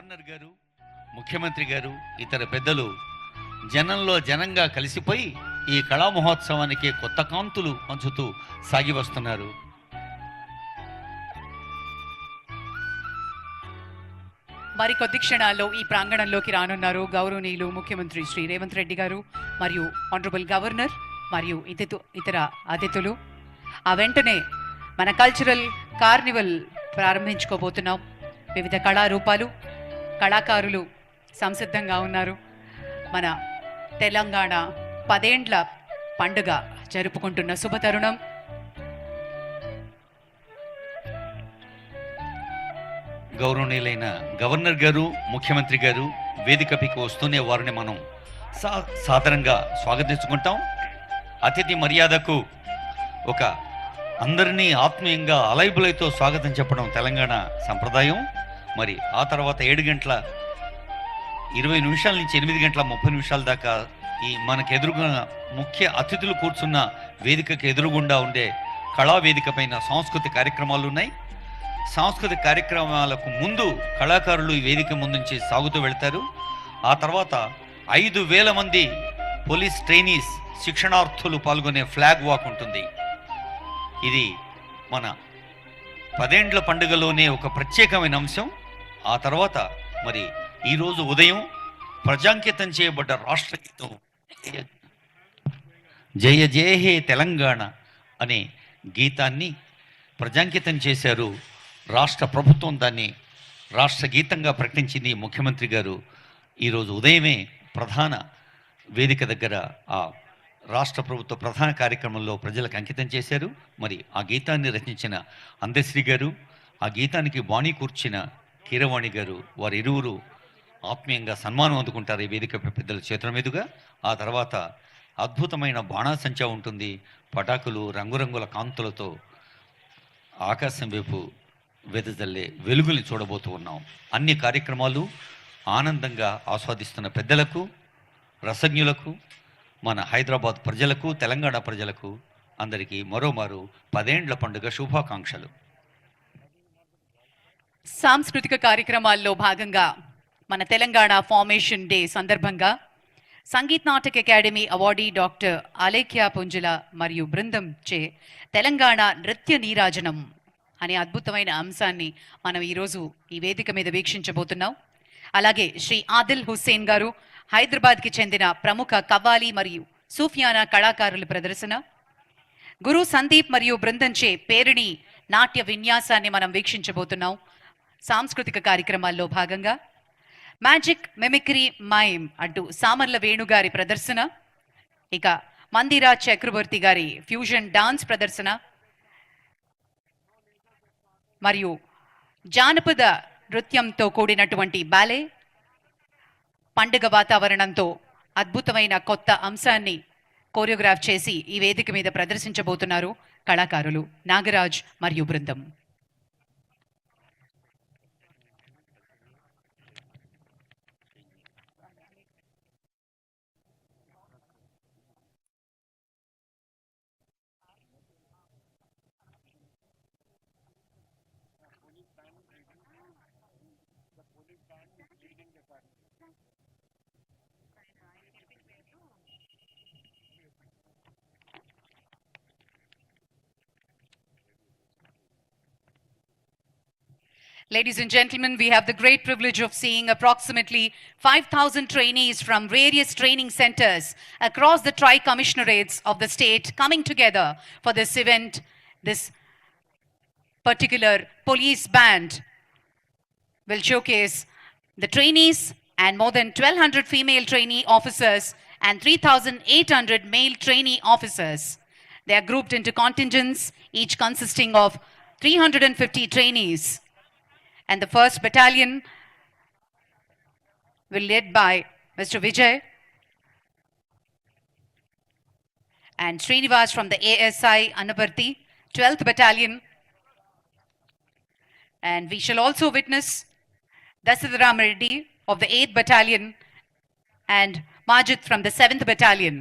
Governor గారు, ముఖ్యమంత్రి గారు, ఇతర పెద్దలు జనంలో జనంగా కలిసిపోయి ఈ కళా మహోత్సవానికి కొత్త కాంతులు పంచుతూ సాగి వస్తున్నారు. మరికొద్ది క్షణాల్లో ఈ ప్రాంగణంలోకి రానున్నారు గౌరవనీయులు ముఖ్యమంత్రి శ్రీ రేవంత్ రెడ్డి గారు మరియు ఆనరబుల్ గవర్నర్ మరియు ఇతర అతిథులు. ఆ వెంటనే మన కల్చరల్ కార్నివల్ ప్రారంభించుకోబోతున్నాం. వివిధ కళారూపాలు, కళాకారులు సంసిద్ధంగా ఉన్నారు. మన తెలంగాణ 10 ఏండ్ల పండుగ జరుపుకుంటున్న శుభతరుణం. గౌరవనీయులైన గవర్నర్ గారు, ముఖ్యమంత్రి గారు వేదికపైకి వస్తూనే వారిని మనం సాదరంగా స్వాగతించుకుంటాం. అతిథి మర్యాదకు ఒక అందరినీ ఆత్మీయంగా అలైబులైతో స్వాగతం చెప్పడం తెలంగాణ సంప్రదాయం. మరి ఆ తర్వాత 7:20 నుంచి 8:30 దాకా ఈ మనకు ఎదురుగా ముఖ్య అతిథులు కూర్చున్న వేదికకు ఎదురుగుండా ఉండే కళా వేదిక పైన సాంస్కృతిక కార్యక్రమాలు ఉన్నాయి. సాంస్కృతిక కార్యక్రమాలకు ముందు కళాకారులు ఈ వేదిక ముందు నుంచి సాగుతూ వెళ్తారు. ఆ తర్వాత 5,000 మంది పోలీస్ ట్రైనీస్ శిక్షణార్థులు పాల్గొనే ఫ్లాగ్ వాక్ ఉంటుంది. ఇది మన 10 ఏండ్ల పండుగలోనే ఒక ప్రత్యేకమైన అంశం. ఆ తర్వాత మరి ఈరోజు ఉదయం ప్రజాంకితం చేయబడ్డ రాష్ట్ర గీతం జయ జయ హే తెలంగాణ అనే గీతాన్ని ప్రజాంకితం చేశారు రాష్ట్ర ప్రభుత్వం. దాన్ని రాష్ట్ర గీతంగా ప్రకటించింది ముఖ్యమంత్రి గారు. ఈరోజు ఉదయమే ప్రధాన వేదిక దగ్గర ఆ రాష్ట్ర ప్రభుత్వ ప్రధాన కార్యక్రమంలో ప్రజలకు అంకితం చేశారు. మరి ఆ గీతాన్ని రచించిన అందశ్రీ గారు, ఆ గీతానికి బాణీ కూర్చిన కీరవాణి గారు, వారి ఇరువురు ఆత్మీయంగా సన్మానం అందుకుంటారు ఈ వేదిక పెద్దల చేతుల మీదుగా. ఆ తర్వాత అద్భుతమైన బాణాసంచా ఉంటుంది. పటాకులు రంగురంగుల కాంతులతో ఆకాశం వైపు వెదజల్లే వెలుగుల్ని చూడబోతూ ఉన్నాం. అన్ని కార్యక్రమాలు ఆనందంగా ఆస్వాదిస్తున్న పెద్దలకు, రసజ్ఞులకు, మన హైదరాబాద్ ప్రజలకు, తెలంగాణ ప్రజలకు అందరికీ మరోమారు 10 ఏండ్ల పండుగ శుభాకాంక్షలు. సాంస్కృతిక కార్యక్రమాల్లో భాగంగా మన తెలంగాణ ఫార్మేషన్ డే సందర్భంగా Sangeet Natak academy awardee doctor Alekhya Punjula మరియు బృందం చే తెలంగాణ నృత్య నీరాజనం అనే అద్భుతమైన అంశాన్ని మనం ఈరోజు ఈ వేదిక మీద వీక్షించబోతున్నాం. అలాగే శ్రీ ఆదిల్ హుస్సేన్ గారు, హైదరాబాద్కి చెందిన ప్రముఖ కవ్వాలి మరియు సూఫియానా కళాకారుల ప్రదర్శన, గురు సందీప్ మరియు బృందంచే పేరిణి నాట్య విన్యాసాన్ని మనం వీక్షించబోతున్నాం. సాంస్కృతిక కార్యక్రమాల్లో భాగంగా మ్యాజిక్ మిమిక్రీ మైమ్ అంటూ సామర్ల వేణుగారి ప్రదర్శన, ఇక మందిరా చక్రవర్తి గారి ఫ్యూజన్ డాన్స్ ప్రదర్శన మరియు జానపద నృత్యంతో కూడినటువంటి బాలే, పండుగ వాతావరణంతో అద్భుతమైన కొత్త అంశాన్ని కోరియోగ్రాఫ్ చేసి ఈ వేదిక మీద ప్రదర్శించబోతున్నారు కళాకారులు నాగరాజ్ మరియు బృందం. Ladies and gentlemen, we have the great privilege of seeing approximately 5,000 trainees from various training centers across the tri-commissionerates of the state coming together for this event. This particular police band will showcase the trainees and more than 1,200 female trainee officers and 3,800 male trainee officers. They are grouped into contingents, each consisting of 350 trainees. And the 1st battalion will led by Mr. Vijay and Srinivas from the ASI Anaparthi, 12th battalion. And we shall also witness Dasadaram Reddy of the 8th battalion and Majid from the 7th battalion.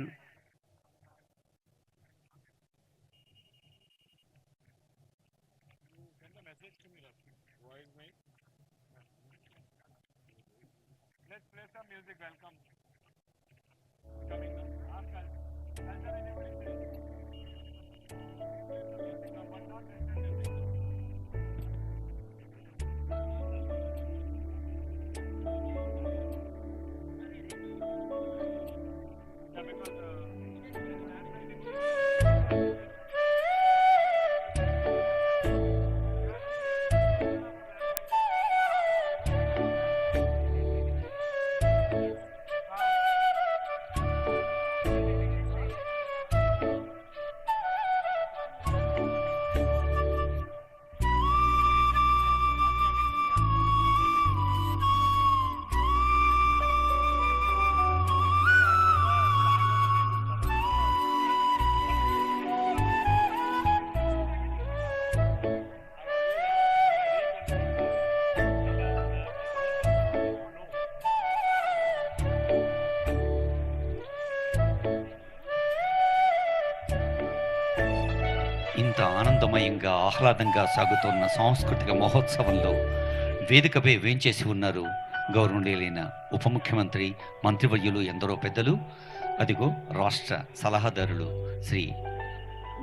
ఇంత ఆనందమయంగా ఆహ్లాదంగా సాగుతున్న సాంస్కృతిక మహోత్సవంలో వేదికపై వేంచేసి ఉన్నారు గౌరవనీయులైన ఉప ముఖ్యమంత్రి, మంత్రివర్యులు, ఎందరో పెద్దలు. అదిగో రాష్ట్ర సలహాదారులు శ్రీ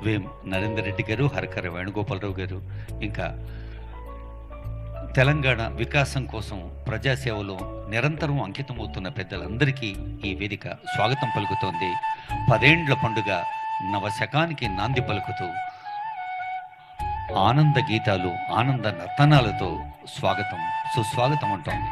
వేం నరేందర్ రెడ్డి గారు, హరకర వేణుగోపాలరావు గారు, ఇంకా తెలంగాణ వికాసం కోసం ప్రజాసేవలో నిరంతరం అంకితమవుతున్న పెద్దలందరికీ ఈ వేదిక స్వాగతం పలుకుతోంది. 10 ఏండ్ల పండుగ నవశకానికి నాంది పలుకుతూ ఆనంద గీతాలు, ఆనంద నర్తనాలతో స్వాగతం, సుస్వాగతం అంటోంది.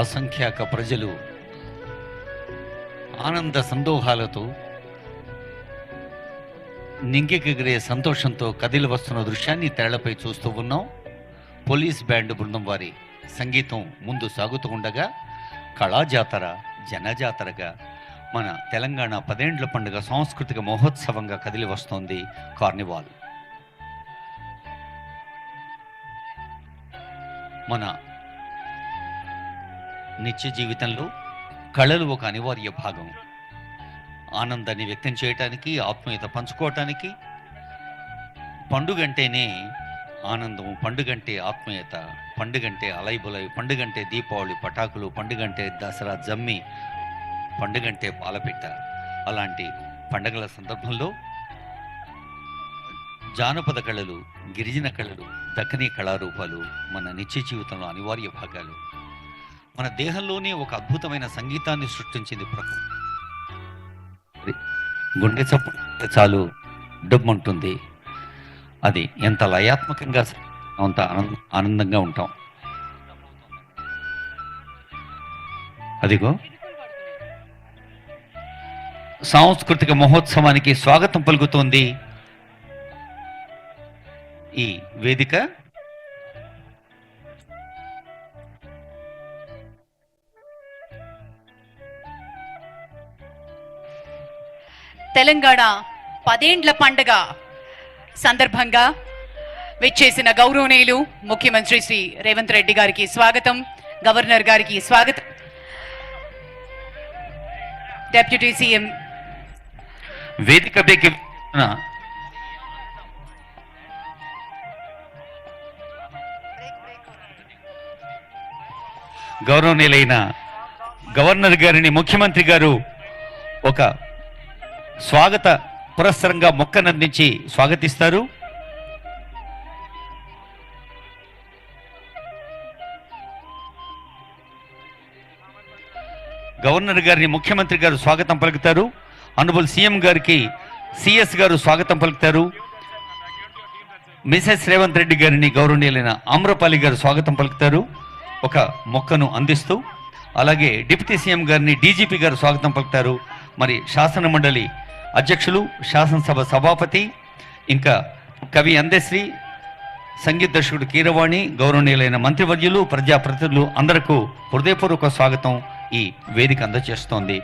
అసంఖ్యాక ప్రజలు ఆనంద సందోహాలతో నింగికెగిరే సంతోషంతో కదిలి వస్తున్న దృశ్యాన్ని తెరలపై చూస్తూ ఉన్నాం. పోలీస్ బ్యాండ్ బృందం వారి సంగీతం ముందు సాగుతూ ఉండగా కళాజాతర జనజాతరగా మన తెలంగాణ 10 ఏండ్ల పండుగ సాంస్కృతిక మహోత్సవంగా కదిలి వస్తోంది కార్నివాల్. మన నిత్య జీవితంలో కళలు ఒక అనివార్య భాగం. ఆనందాన్ని వ్యక్తం చేయటానికి, ఆత్మీయత పంచుకోవటానికి పండుగంటేనే ఆనందం, పండుగంటే ఆత్మీయత, పండుగంటే అలైబులై, పండుగంటే దీపావళి పటాకులు, పండుగంటే దసరా జమ్మి, పండుగంటే పాలపిట్ట. అలాంటి పండుగల సందర్భంలో జానపద కళలు, గిరిజన కళలు, దక్కనీ కళారూపాలు మన నిత్య జీవితంలో అనివార్య భాగాలు. మన దేహంలోనే ఒక అద్భుతమైన సంగీతాన్ని సృష్టించింది ప్రకృతి. గుండె చప్పుడు చాలు డబ్బుంటుంది. అది ఎంత లయాత్మకంగా అంత ఆనందంగా ఉంటాం. అదిగో సాంస్కృతిక మహోత్సవానికి స్వాగతం పలుకుతోంది ఈ వేదిక. తెలంగాణ 10 ఏండ్ల పండుగ సందర్భంగా విచ్చేసిన గౌరవనీయులు ముఖ్యమంత్రి శ్రీ రేవంత్ రెడ్డి గారికి స్వాగతం, గవర్నర్ గారికి స్వాగతం, డిప్యూటీ సీఎం వేదిక పైకి గౌరవనీయులైన గవర్నర్ గారిని ముఖ్యమంత్రి గారు ఒక స్వాగత పురస్సరంగా మొక్కనందించి స్వాగతిస్తారు. గవర్నర్ గారిని ముఖ్యమంత్రి గారు స్వాగతం పలుకుతారు. ఆనరబుల్ సీఎం గారికి సిఎస్ గారు స్వాగతం పలుకుతారు. మిసెస్ రేవంత్ రెడ్డి గారిని గౌరవనీయులైన ఆమ్రపాలి గారు స్వాగతం పలుకుతారు ఒక మొక్కను అందిస్తూ. అలాగే డిప్యూటీ సీఎం గారిని డీజీపీ గారు స్వాగతం పలుకుతారు. మరి శాసన మండలి అధ్యక్షులు, శాసనసభ సభాపతి, ఇంకా కవి అందశ్రీ, సంగీత దర్శకుడు కీరవాణి, గౌరవనీయులైన మంత్రివర్యులు, ప్రజాప్రతినిధులు అందరకు హృదయపూర్వక స్వాగతం ఈ వేదిక అందజేస్తోంది.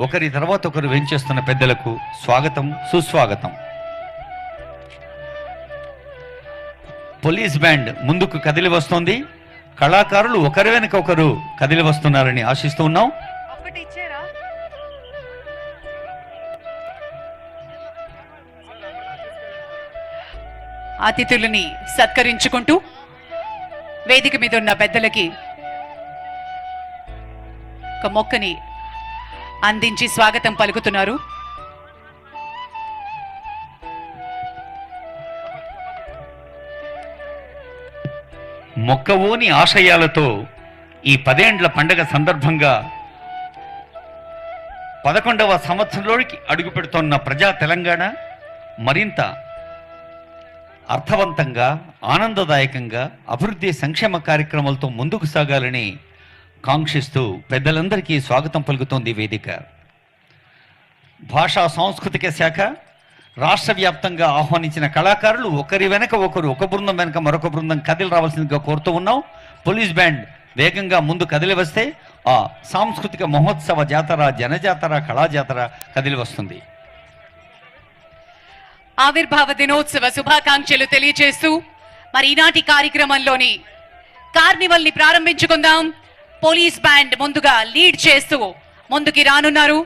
ఒకరి తర్వాత ఒకరు వెంచేస్తున్న పెద్దలకు స్వాగతం, సుస్వాగతం. పోలీస్ బ్యాండ్ ముందుకు కదిలి వస్తోంది. కళాకారులు ఒకరి వెనుక ఒకరు కదిలి వస్తున్నారని ఆశిస్తూ ఉన్నాం. అతిథులని సత్కరించుకుంటూ వేదిక మీద ఉన్న పెద్దలకి ఒక మొక్కని అందించి స్వాగతం పలుకుతున్నారు. మొక్కవోని ఆశయాలతో ఈ 10 ఏండ్ల పండుగ సందర్భంగా 11వ సంవత్సరంలోకి అడుగు పెడుతున్న ప్రజా తెలంగాణ మరింత అర్థవంతంగా, ఆనందదాయకంగా అభివృద్ధి సంక్షేమ కార్యక్రమాలతో ముందుకు సాగాలని కాంక్షిస్తూ పెద్దలందరికీ స్వాగతం పలుకుతోంది వేదిక. భాషా సాంస్కృతిక శాఖ రాష్ట్ర వ్యాప్తంగా ఆహ్వానించిన కళాకారులు ఒకరి వెనక ఒకరు, ఒక బృందం వెనక మరొక బృందం కదిలి రావాల్సిందిగా కోరుతూ ఉన్నాం. పోలీస్ బ్యాండ్ వేగంగా ముందు కదిలి వస్తే ఆ సాంస్కృతిక మహోత్సవ జాతర, జనజాతర, కళాజాతర కదిలి వస్తుంది. ఆవిర్భావ దినోత్సవ శుభాకాంక్షలు తెలియజేస్తూ మరి ఈనాటి కార్యక్రమంలోని కార్నివల్ ని ప్రారంభించుకుందాం. పోలీస్ బ్యాండ్ ముందుగా లీడ్ చేస్తూ ముందుకి రానున్నారు.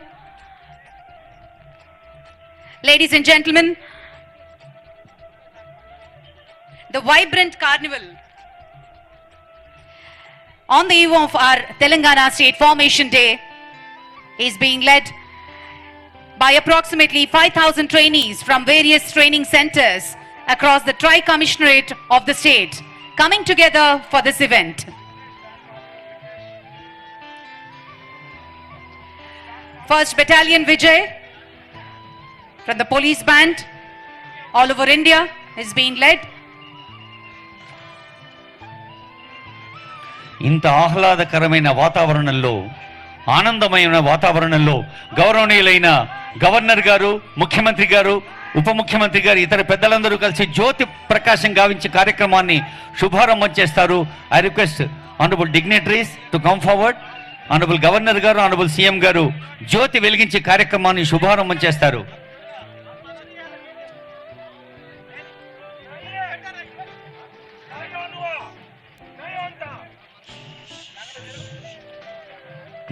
Ladies and gentlemen, the vibrant carnival on the eve of our Telangana State Formation Day is being led by approximately 5,000 trainees from various training centers across the Tri-Commissionerate of the state coming together for this event. First Battalion Vijay from the police band all over India is being led. ఇంత ఆహ్లాదకరమైన వాతావరణంలో, ఆనందమైన వాతావరణంలో గౌరవనీయులైన governor గారు, ముఖ్యమంత్రి గారు, ఉప ముఖ్యమంత్రి గారు, ఇతర పెద్దలందరూ కలిసి జ్యోతి ప్రకాశం గావించే కార్యక్రమాన్ని శుభారంభం చేస్తారు. I request honourable dignitaries to come forward. Honourable governor గారు, ఆనరబుల్ సీఎం గారు జ్యోతి వెలిగించే కార్యక్రమాన్ని శుభారంభం చేస్తారు.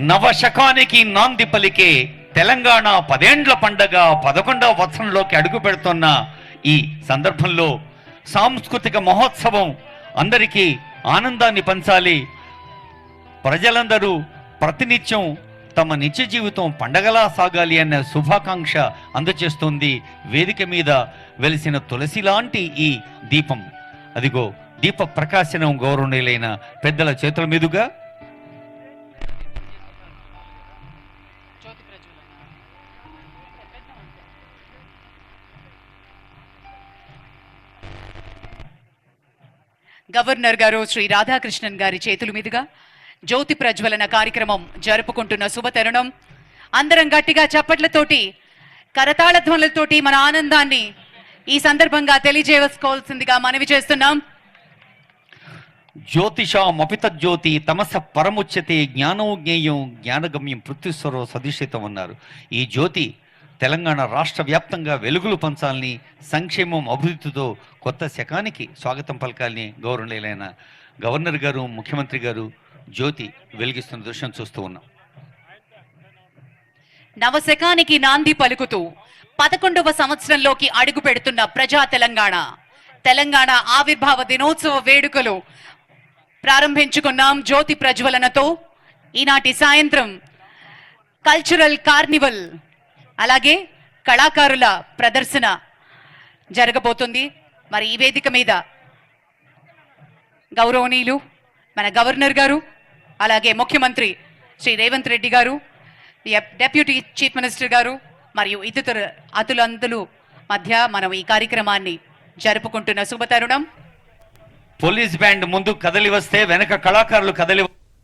నవశకానికి నాంది పలికే తెలంగాణ 10 ఏండ్ల పండగ 11వ వత్సరంలోకి అడుగు పెడుతున్న ఈ సందర్భంలో సాంస్కృతిక మహోత్సవం అందరికీ ఆనందాన్ని పంచాలి. ప్రజలందరూ ప్రతినిత్యం తమ నిత్య జీవితం పండగలా సాగాలి అన్న శుభాకాంక్ష అందచేస్తుంది. వేదిక మీద వెలిసిన తులసి లాంటి ఈ దీపం, అదిగో దీప ప్రకాశనం గౌరవనీయులైన పెద్దల చేతుల మీదుగా గవర్నర్ గారు శ్రీ రాధాకృష్ణన్ గారి చేతుల మీదుగా జ్యోతి ప్రజ్వలన కార్యక్రమం జరుపుకుంటున్న శుభతరుణం. అందరం గట్టిగా చప్పట్లతోటి, కరతాళ ధ్వనులతోటి మన ఆనందాన్ని ఈ సందర్భంగా తెలియజేసుకోవాల్సిందిగా మనవి చేస్తున్నాం. జ్యోతిషామపిత జ్యోతి తమస పరముచ్యతే జ్ఞానో జ్ఞేయం జ్ఞానగమ్యం పృథ్వీశ్వరో సదిశితం అన్నారు. ఈ జ్యోతి తెలంగాణ రాష్ట్ర వ్యాప్తంగా వెలుగులు పంచాలని, సంక్షేమం అభివృద్ధితో కొత్త శకానికి స్వాగతం పలకాలని గౌరవనీయులైన గవర్నర్ గారు, ముఖ్యమంత్రి గారు జ్యోతి వెలిగిస్తున్న దృశ్యం చూస్తూ ఉన్నాం. నవశకానికి నాంది పలుకుతూ 11వ సంవత్సరంలోకి అడుగు పెడుతున్న ప్రజా తెలంగాణ ఆవిర్భావ దినోత్సవ వేడుకలు ప్రారంభించుకున్నాం జ్యోతి ప్రజ్వలనతో. ఈనాటి సాయంత్రం కల్చరల్ కార్నివల్, అలాగే కళాకారుల ప్రదర్శన జరగబోతుంది. మరి ఈ వేదిక మీద గౌరవనీయులు మన గవర్నర్ గారు, అలాగే ముఖ్యమంత్రి శ్రీ రేవంత్ రెడ్డి గారు, డెప్యూటీ చీఫ్ మినిస్టర్ గారు మరియు ఇతర అతులందుల మధ్య మనం ఈ కార్యక్రమాన్ని జరుపుకుంటున్న శుభతరుణం. పోలీస్ బ్యాండ్ ముందు కదలి వస్తే వెనక కళాకారులు కదలి